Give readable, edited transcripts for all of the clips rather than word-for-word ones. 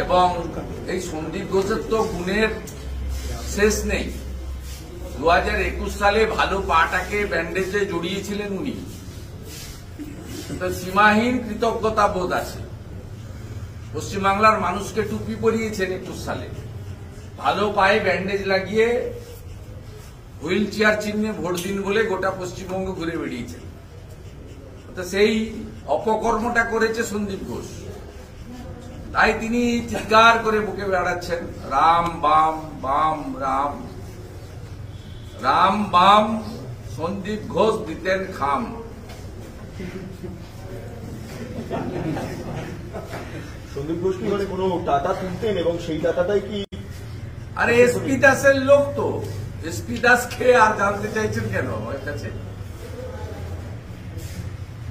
এবং এই সন্দীপ ঘোষের তো গুণের শেষ নেই। 2021 সালে ভালো পাটাকে ব্যান্ডেজে জড়িয়েছিলেন উনি, সীমাহীন কৃতজ্ঞতা বোধ আছে। পশ্চিমবাংলার মানুষকে টুপি পরিয়েছেন 21 সালে, ভালো পায়ে ব্যান্ডেজ লাগিয়ে হুইল চেয়ার চিহ্নে ভোট দিন বলে গোটা পশ্চিমবঙ্গ ঘুরে বেরিয়েছেন। সেই অপকর্মটা করেছে সন্দীপ ঘোষ, তাই তিনি চিৎকার করে বুকে বেড়াচ্ছেন রাম বাম বাম রাম, রাম বাম সন্দীপ ঘোষ দিতেন খাম। সন্দীপ ঘোষ কি মানে কোনো টাকা তুলতেন এবং সেই টাকাটাই কি? আরে এসপি দাসের লোক তো, এসপি দাসকে আর জানতে চাইছেন কেন ওর কাছে?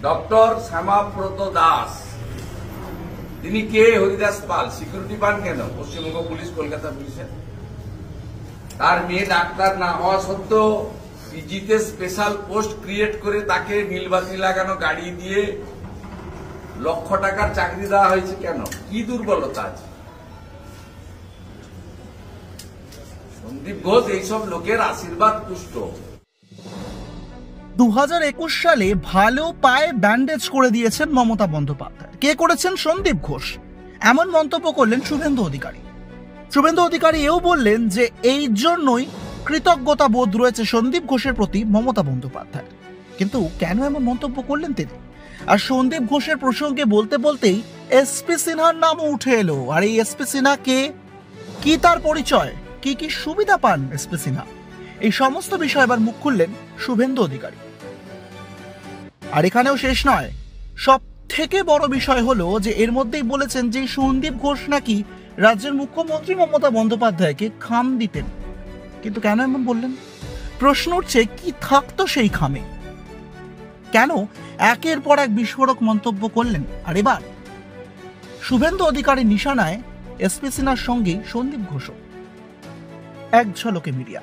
ডক্টর শ্যামাব্রত দাস তিনি কে? হরিদাস পাল সিকিউরিটি পান কেন পশ্চিমবঙ্গ পুলিশ, কলকাতা পুলিশের? তার মেয়ে ডাক্তার না হওয়া সত্ত্বেও পিজিতে স্পেশাল পোস্ট ক্রিয়েট করে তাকে নীলবাতি লাগানো গাড়ি দিয়ে লক্ষ টাকার চাকরি দেওয়া হয়েছে কেন? কি দুর্বলতা আছে? সন্দীপ ঘোষ এইসব লোকের আশীর্বাদ পুষ্ট। 2021 সালে ভালো পায়ে ব্যান্ডেজ করে দিয়েছেন মমতা বন্দ্যোপাধ্যায়। কে করেছেন? সন্দীপ ঘোষ। এমন মন্তব্য করলেন শুভেন্দু অধিকারী। শুভেন্দু অধিকারী এও বললেন যে এই জন্যই কৃতজ্ঞতা বোধ রয়েছে সন্দীপ ঘোষের প্রতি মমতা বন্দ্যোপাধ্যায়। কিন্তু কেন এমন মন্তব্য করলেন তিনি? আর সন্দীপ ঘোষের প্রসঙ্গে বলতে বলতেই এসপি সিনহার নামও উঠে এলো। আর এই এসপি সিনহা কে, কি তার পরিচয়, কি কি সুবিধা পান এসপি সিনহা, এই সমস্ত বিষয় এবার মুখ খুললেন শুভেন্দু অধিকারী। আর এখানেও শেষ নয়, সব থেকে বড় বিষয় হলো যে এর মধ্যেই বলেছেন যে সন্দীপ ঘোষ নাকি রাজ্যের মুখ্যমন্ত্রী মমতা বন্দ্যোপাধ্যায়কে খাম দিতেন। কিন্তু কেন এমন বললেন? প্রশ্ন উঠছে কি থাকতো সেই খামে? কেন একের পর এক বিস্ফোরক মন্তব্য করলেন? আর এবার শুভেন্দু অধিকারীর নিশানায় এসপি সিনহার সঙ্গেই সন্দীপ ঘোষ। এক ঝলকে মিডিয়া।